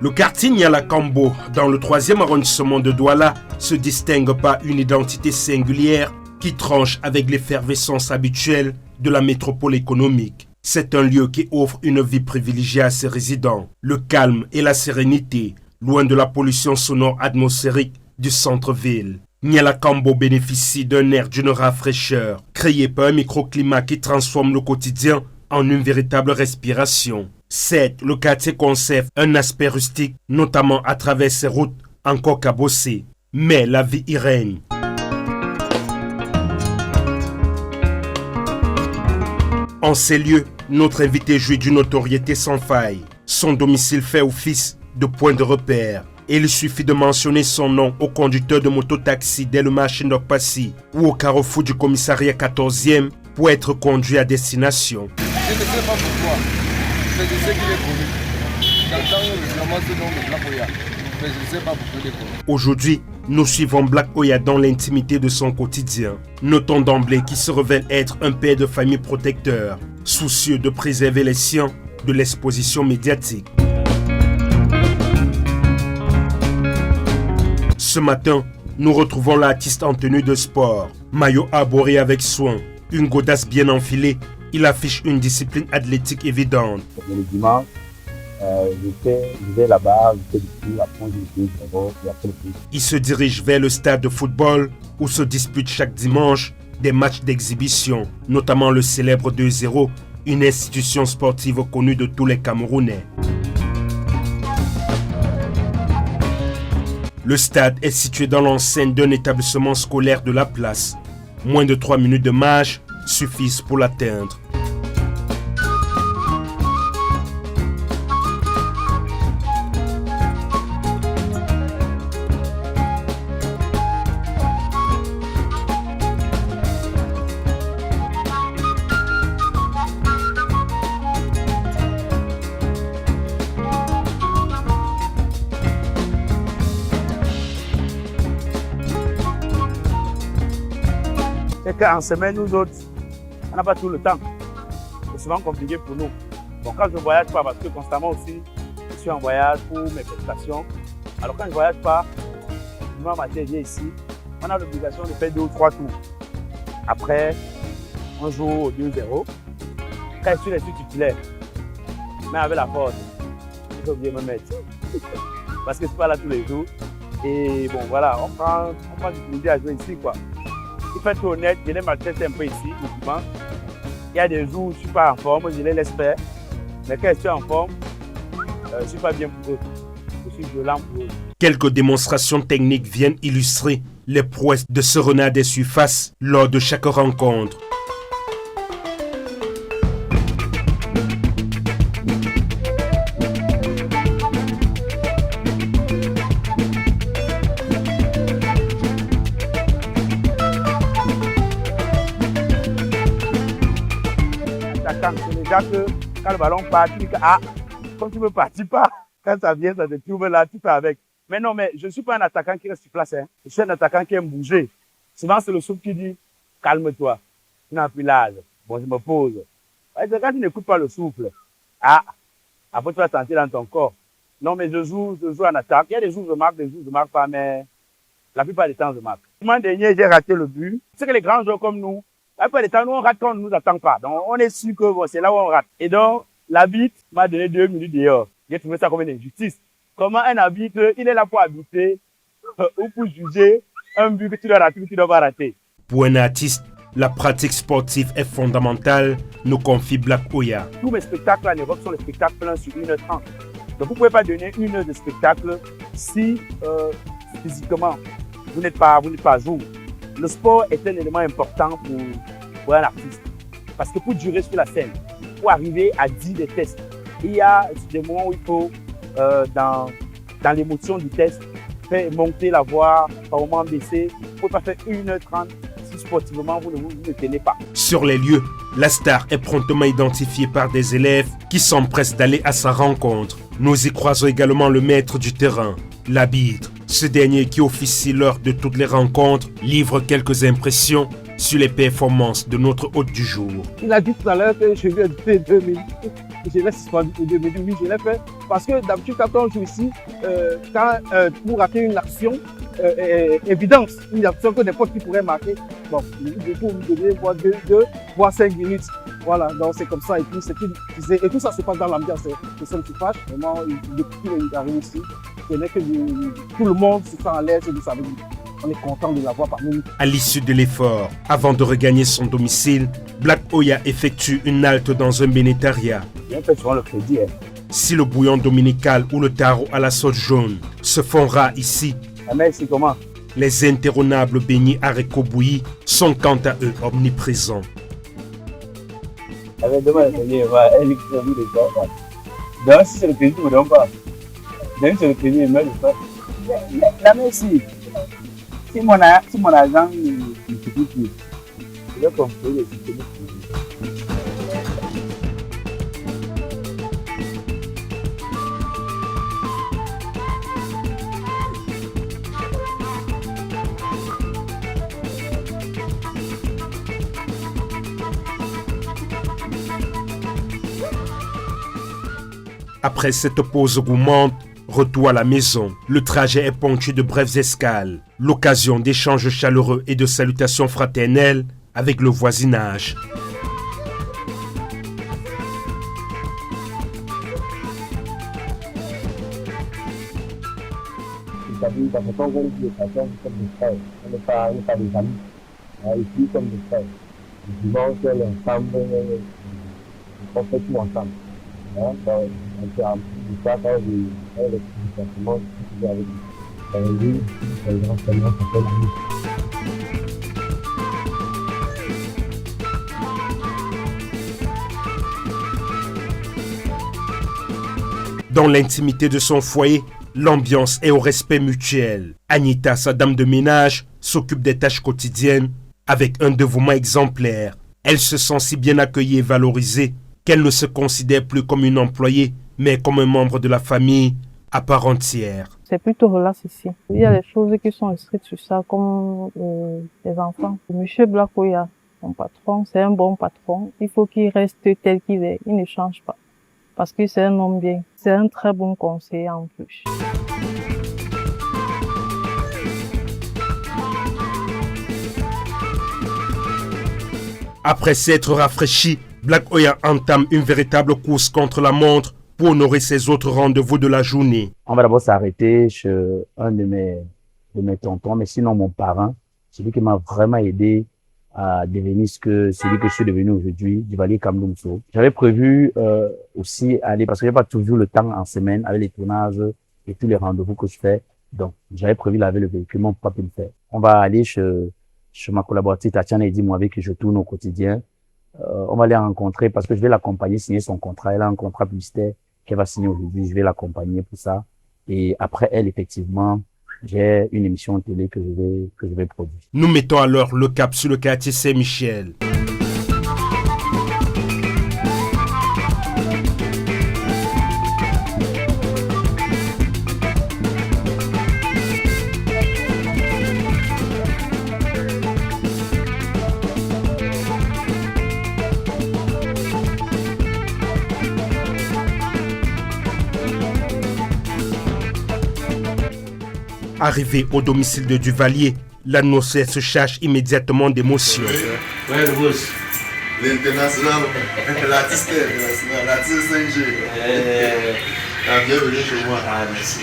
Le quartier Niala Kambo, dans le 3e arrondissement de Douala, se distingue par une identité singulière qui tranche avec l'effervescence habituelle de la métropole économique. C'est un lieu qui offre une vie privilégiée à ses résidents, le calme et la sérénité, loin de la pollution sonore atmosphérique du centre-ville. Niala Kambo bénéficie d'un air d'une rare fraîcheur, créé par un microclimat qui transforme le quotidien en une véritable respiration. Certes, le quartier conserve un aspect rustique, notamment à travers ses routes encore cabossées, mais la vie y règne. En ces lieux, notre invité jouit d'une notoriété sans faille. Son domicile fait office de point de repère. Et il suffit de mentionner son nom au conducteur de mototaxi dès le marché d'Okpassi ou au carrefour du commissariat 14e pour être conduit à destination. Je ne sais pas pourquoi, mais je sais qu'il est connu. J'entends vraiment ce nom de Black Oya, mais je ne sais pas pourquoi il est connu. Aujourd'hui, nous suivons Black Oya dans l'intimité de son quotidien. Notons d'emblée qu'il se révèle être un père de famille protecteur, soucieux de préserver les siens de l'exposition médiatique. Ce matin, nous retrouvons l'artiste en tenue de sport. Maillot arboré avec soin, une godasse bien enfilée, il affiche une discipline athlétique évidente. Le dimanche, je vais là-bas, je fais du ski, après je suis d'abord et après le plus. Il se dirige vers le stade de football où se disputent chaque dimanche des matchs d'exhibition, notamment le célèbre 2-0, une institution sportive connue de tous les Camerounais. Le stade est situé dans l'enceinte d'un établissement scolaire de la place. Moins de 3 minutes de marche suffisent pour l'atteindre. C'est qu'en semaine, nous autres, on n'a pas tout le temps. C'est souvent compliqué pour nous. Bon, quand je ne voyage pas, parce que constamment aussi, je suis en voyage pour mes prestations. Alors quand je ne voyage pas, dimanche matin, je viens ici, on a l'obligation de faire 2 ou 3 tours. Après, on joue au 2-0. Quand je suis les titulaires, mais avec la force, j'ai oublié de me mettre. Parce que je ne suis pas là tous les jours. Et bon, voilà, on prend du plaisir à jouer ici, quoi. Il faut être honnête, je les maltraite un peu ici, le dimanche. Il y a des jours où je ne suis pas en forme, je les laisse faire. Mais quand je suis en forme, je ne suis pas bien pour eux. Je suis violent pour eux. Quelques démonstrations techniques viennent illustrer les prouesses de ce renard des surfaces lors de chaque rencontre. C'est déjà que quand le ballon part, tu dis que quand tu ne veux partir pas, quand ça vient, ça te trouve là, tu fais avec. Mais non, mais je ne suis pas un attaquant qui reste sur place. Hein. Je suis un attaquant qui aime bouger. Souvent, c'est le souffle qui dit calme-toi, tu n'as plus l'âge. Bon, je me pose. Quand tu n'écoutes pas le souffle, après tu vas sentir dans ton corps. Non, mais je joue en attaque. Il y a des jours où je marque, des jours où je ne marque pas, mais la plupart des temps, je marque. Le mois dernier, j'ai raté le but. C'est que les grands joueurs comme nous, la plupart des temps, nous, on rate quand on ne nous attend pas. Donc, on est sûr que bon, c'est là où on rate. Et donc, l'arbitre m'a donné 2 minutes dehors. J'ai trouvé ça comme une injustice. Comment un arbitre, il est là pour arbitrer ou pour juger un but que tu dois rater ou que tu dois pas rater. Pour un artiste, la pratique sportive est fondamentale, nous confie Black Oya. Tous mes spectacles en Europe sont les spectacles pleins sur 1h30. Donc, vous ne pouvez pas donner 1 heure de spectacle si physiquement, vous n'êtes pas à jour. Le sport est un élément important pour un artiste. Parce que pour durer sur la scène, pour arriver à dire des tests, il y a des moments où il faut, dans l'émotion du test, faire monter la voix, par moment baisser. Vous ne pouvez pas faire 1h30 si sportivement vous ne tenez pas. Sur les lieux, la star est promptement identifiée par des élèves qui s'empressent d'aller à sa rencontre. Nous y croisons également le maître du terrain, l'arbitre. Ce dernier qui officie lors de toutes les rencontres livre quelques impressions sur les performances de notre hôte du jour. Il a dit tout à l'heure que je lui ai dit 2 minutes. Je l'ai suspendu pour 2 minutes. Oui, je l'ai fait. Parce que d'habitude, quand on joue ici, pour rater une action, évidence, une action que n'importe qui pourrait marquer, bon, du coup, vous devez voir 2 voire 5 minutes. Voilà, donc c'est comme ça. Et puis, et tout ça se passe dans l'ambiance. C'est ça qui fâche. Vraiment, depuis qu'il arrive ici, ce n'est que tout le monde se sent à l'aise et vous savez. On est content de l'avoir parmi nous. À l'issue de l'effort, avant de regagner son domicile, Black Oya effectue une halte dans un bénétariat. Bien fait souvent le crédit. Si le bouillon dominical ou le taro à la sauce jaune se font rares ici, c'est comment? Les interronables beignets haricots bouillis sont quant à eux omniprésents. Donc, si c'est le crédit, tu ne me donnes pas. Même si c'est le crédit, il me le fait. La merci. Si mon argent ne se dit plus, je vais comprendre le système. Après cette pause gourmande, retour à la maison. Le trajet est ponctué de brèves escales, l'occasion d'échanges chaleureux et de salutations fraternelles avec le voisinage. Ça fait pas qu'on dit que comme des frères. On n'est pas des amis. Ici, comme des frères. Dimanche, ensemble, on fait tout ensemble. Donc, on peut en plus de ça, quand je fais les sentiments, je suis avec lui. Les gens seulement s'appellent amis. Dans l'intimité de son foyer, l'ambiance est au respect mutuel. Anita, sa dame de ménage, s'occupe des tâches quotidiennes avec un dévouement exemplaire. Elle se sent si bien accueillie et valorisée qu'elle ne se considère plus comme une employée, mais comme un membre de la famille à part entière. C'est plutôt relax ici. Il y a des choses qui sont inscrites sur ça, comme les enfants. Monsieur Black Oya, mon patron, c'est un bon patron. Il faut qu'il reste tel qu'il est. Il ne change pas. Parce que c'est un homme bien. C'est un très bon conseiller en plus. Après s'être rafraîchi, Black Oya entame une véritable course contre la montre pour honorer ses autres rendez-vous de la journée. On va d'abord s'arrêter chez un de mes tontons, mais sinon mon parent, celui qui m'a vraiment aidé à devenir celui que je suis devenu aujourd'hui, Duvalier Kamdoumso. J'avais prévu aussi aller, parce que j'ai pas toujours le temps en semaine avec les tournages et tous les rendez-vous que je fais. Donc, j'avais prévu laver le véhicule, mais on ne peut pas le faire. On va aller chez ma collaboratrice Tatiana Eddy, moi avec qui je tourne au quotidien. On va les rencontrer parce que je vais l'accompagner signer son contrat. Elle a un contrat publicitaire qu'elle va signer aujourd'hui. Je vais l'accompagner pour ça. Et après elle, effectivement, j'ai une émission télé que je vais produire. Nous mettons alors le cap sur le quartier Saint-Michel. Arrivé au domicile de Duvalier, l'annonceur se charge immédiatement d'émotion. Ouais, le boss. L'international, l'artiste international, l'artiste 5G. Bienvenue chez moi. Ah, merci.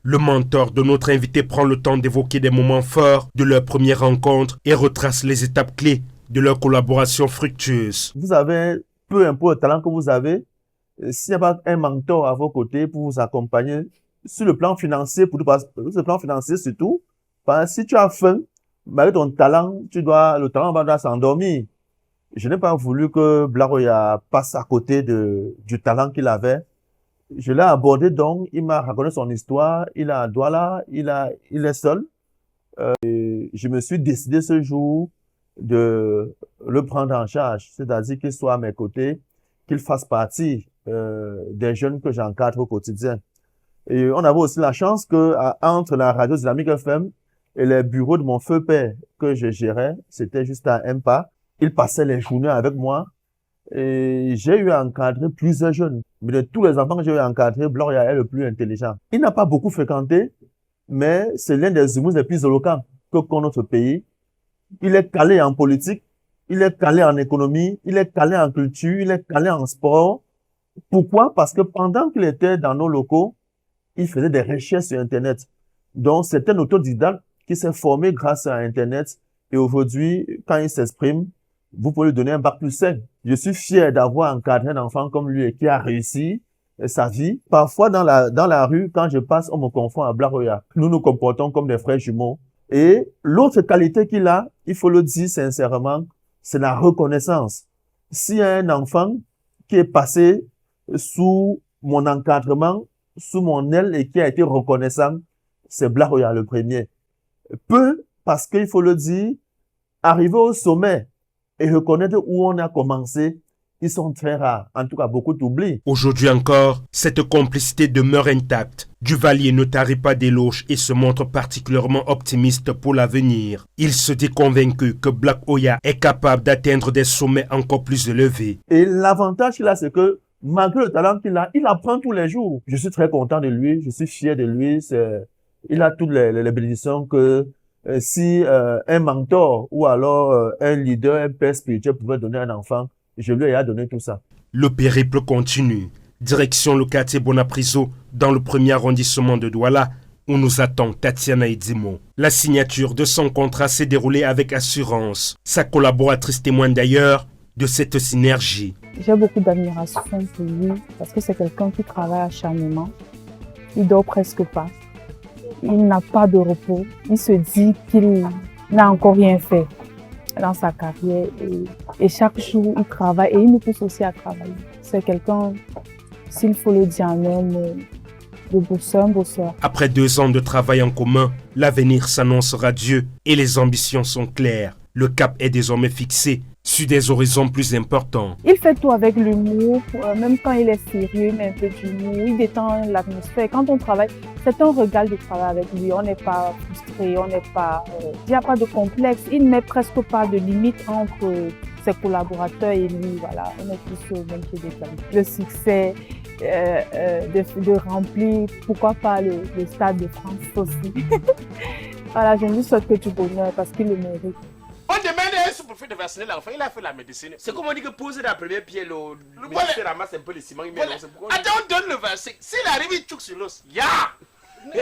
Le mentor de notre invité prend le temps d'évoquer des moments forts de leur première rencontre et retrace les étapes clés de leur collaboration fructueuse. Vous avez, peu importe le talent que vous avez, s'il n'y a pas un mentor à vos côtés pour vous accompagner, sur le plan financier, sur le plan financier surtout, parce que si tu as faim, malgré ton talent, le talent va s'endormir. Je n'ai pas voulu que Black Oya passe à côté du talent qu'il avait. Je l'ai abordé donc, il m'a raconté son histoire, il a à Douala, il est seul. Je me suis décidé ce jour de le prendre en charge, c'est-à-dire qu'il soit à mes côtés, qu'il fasse partie des jeunes que j'encadre au quotidien. Et on avait aussi la chance que entre la radio Dynamique FM Et le bureau de mon feu père que je gérais, c'était juste à un pas. Il passait les journées avec moi. Et j'ai eu à encadrer plusieurs jeunes. Mais de tous les enfants que j'ai eu à encadrer, Bloria est le plus intelligent. Il n'a pas beaucoup fréquenté, mais c'est l'un des humoristes les plus éloquents que connaît notre pays. Il est calé en politique, il est calé en économie, il est calé en culture, il est calé en sport. Pourquoi? Parce que pendant qu'il était dans nos locaux, il faisait des recherches sur Internet. Donc, c'est un autodidacte qui s'est formé grâce à Internet. Et aujourd'hui, quand il s'exprime, vous pouvez lui donner un bac plus 5. Je suis fier d'avoir encadré un enfant comme lui et qui a réussi sa vie. Parfois, dans la rue, quand je passe, on me confond à Blaroya. Nous nous comportons comme des frères jumeaux. Et l'autre qualité qu'il a, il faut le dire sincèrement, c'est la reconnaissance. S'il y a un enfant qui est passé sous mon encadrement, sous mon aile et qui a été reconnaissant, c'est Blaroya le premier. Peu, parce qu'il faut le dire, arriver au sommet et reconnaître où on a commencé, ils sont très rares. En tout cas, beaucoup t'oublient. Aujourd'hui encore, cette complicité demeure intacte. Duvalier ne tarit pas d'éloges et se montre particulièrement optimiste pour l'avenir. Il se dit convaincu que Black Oya est capable d'atteindre des sommets encore plus élevés. Et l'avantage qu'il a, c'est que malgré le talent qu'il a, il apprend tous les jours. Je suis très content de lui, je suis fier de lui. Il a toutes les bénédictions que si un mentor ou alors un leader, un père spirituel pouvait donner à un enfant, je lui ai donné tout ça. Le périple continue. Direction le quartier Bonapriso, dans le premier arrondissement de Douala, où nous attend Tatiana Edimo. La signature de son contrat s'est déroulée avec assurance. Sa collaboratrice témoigne d'ailleurs de cette synergie. J'ai beaucoup d'admiration pour lui parce que c'est quelqu'un qui travaille acharnement. Il dort presque pas. Il n'a pas de repos. Il se dit qu'il n'a encore rien fait dans sa carrière et chaque jour il travaille et il nous pousse aussi à travailler. C'est quelqu'un, s'il faut le dire en homme, de bosseur, un bosseur. Après 2 ans de travail en commun, l'avenir s'annonce radieux et les ambitions sont claires. Le cap est désormais fixé sur des horizons plus importants. Il fait tout avec l'humour, même quand il est sérieux, mais un peu d'humour, il détend l'atmosphère. Quand on travaille, c'est un régal de travailler avec lui. On n'est pas frustré, on n'est pas, il n'y a pas de complexe. Il ne met presque pas de limite entre ses collaborateurs et lui. Voilà, on est tous sur le même pied d'égalité. Le succès de remplir, pourquoi pas le Stade de France aussi. Voilà, je lui souhaite que du bonheur parce qu'il le mérite. On demande à un sous-préfet de vacciner l'enfant, il a fait la médecine. C'est comme on dit que poser la première pierre, le ministère ramasse un peu le ciment. Attends, on donne le vaccin. S'il arrive, il tchouk sur l'os. Ya! Non,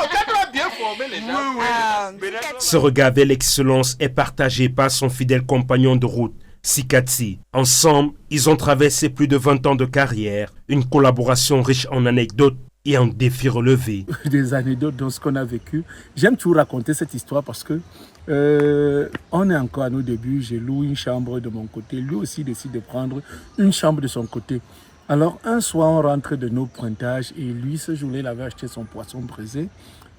quand on a bien formé les gens. Ce regard vers l'excellence est partagé par son fidèle compagnon de route, Sikati. Ensemble, ils ont traversé plus de 20 ans de carrière, une collaboration riche en anecdotes et en défis relevés. Des anecdotes dans ce qu'on a vécu. J'aime toujours raconter cette histoire parce que on est encore à nos débuts. J'ai loué une chambre de mon côté. Lui aussi décide de prendre une chambre de son côté. Alors un soir, on rentre de nos pointages et lui, ce jour-là, il avait acheté son poisson braisé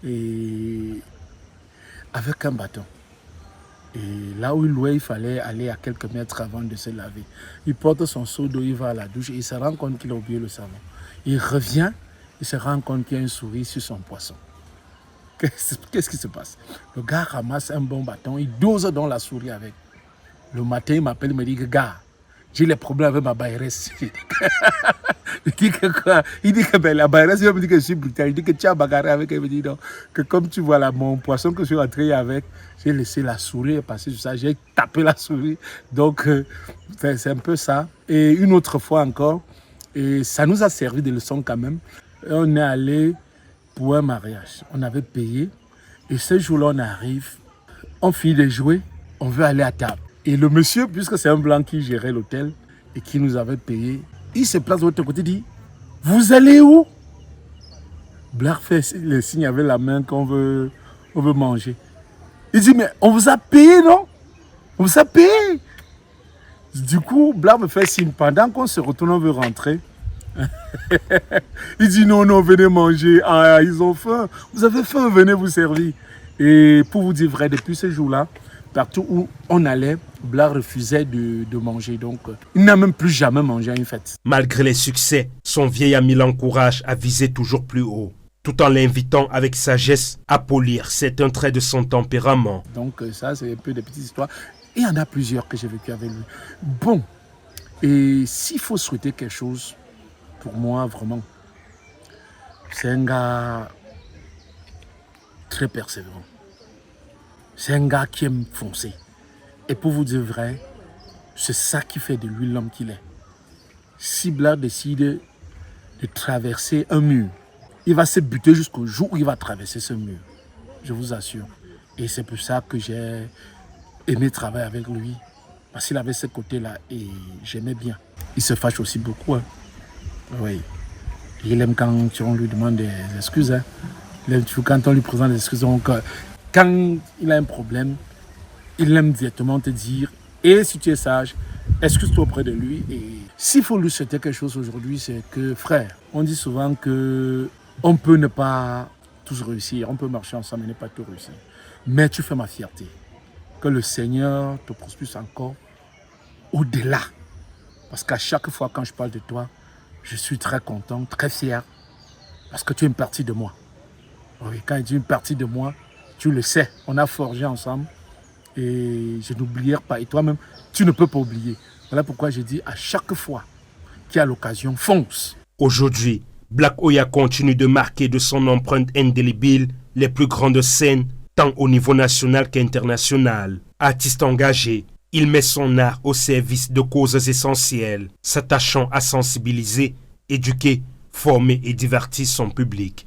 et avec un bâton. Et là où il louait, il fallait aller à quelques mètres avant de se laver. Il porte son seau d'eau, il va à la douche et il se rend compte qu'il a oublié le savon. Il revient, il se rend compte qu'il y a une souris sur son poisson. Qu'est-ce qui se passe? Le gars ramasse un bon bâton, il dose dans la souris avec. Le matin, il m'appelle, il me dit, gars, j'ai les problèmes avec ma bayresse. Il dit que quoi? Il dit que ben, la bayresse, il me dit que je suis brutal. Il dit que tu as bagarré avec elle. Il me dit non, que comme tu vois là, mon poisson que je suis entré avec, j'ai laissé la souris passer sur ça, j'ai tapé la souris. Donc, c'est un peu ça. Et une autre fois encore, et ça nous a servi de leçon quand même. On est allé pour un mariage. On avait payé. Et ce jour-là, on arrive, on finit de jouer, on veut aller à table. Et le monsieur, puisque c'est un blanc qui gérait l'hôtel et qui nous avait payé, il se place de l'autre côté et dit « Vous allez où ?» Black fait le signe avec la main qu'on veut manger. Il dit « Mais on vous a payé, non? On vous a payé ?» Du coup, Black me fait signe. Pendant qu'on se retourne, on veut rentrer. Il dit non, venez manger. Ah, ils ont faim. Vous avez faim, venez vous servir. Et pour vous dire vrai, depuis ce jour-là, partout où on allait, Black refusait de manger. Donc, il n'a même plus jamais mangé à une fête. Malgré les succès, son vieil ami l'encourage à viser toujours plus haut. tout en l'invitant avec sagesse à polir certains traits de son tempérament. Donc ça, c'est un peu des petites histoires. Et il y en a plusieurs que j'ai vécu avec lui. Bon, et s'il faut souhaiter quelque chose, pour moi, vraiment, c'est un gars très persévérant. C'est un gars qui aime foncer. Et pour vous dire vrai, c'est ça qui fait de lui l'homme qu'il est. Si Blair décide de traverser un mur, il va se buter jusqu'au jour où il va traverser ce mur. Je vous assure. Et c'est pour ça que j'ai aimé travailler avec lui. Parce qu'il avait ce côté-là et j'aimais bien. Il se fâche aussi beaucoup. Hein. Oui. Il aime quand on lui demande des excuses. Hein. Il aime quand on lui présente des excuses. Donc, quand il a un problème, il aime directement te dire, et si tu es sage, excuse-toi auprès de lui. Et s'il faut lui souhaiter quelque chose aujourd'hui, c'est que, frère, on dit souvent que on peut ne pas tous réussir, on peut marcher ensemble et ne pas tout réussir. Mais tu fais ma fierté. Que le Seigneur te prospère encore au-delà. Parce qu'à chaque fois quand je parle de toi, je suis très content, très fier. Parce que tu es une partie de moi. Oui, quand tu es une partie de moi, tu le sais, on a forgé ensemble. Et je n'oublierai pas. Et toi-même, tu ne peux pas oublier. Voilà pourquoi je dis à chaque fois qu'il y a l'occasion, fonce. Aujourd'hui, Black Oya continue de marquer de son empreinte indélébile les plus grandes scènes, tant au niveau national qu'international. Artiste engagé, il met son art au service de causes essentielles, s'attachant à sensibiliser, éduquer, former et divertir son public.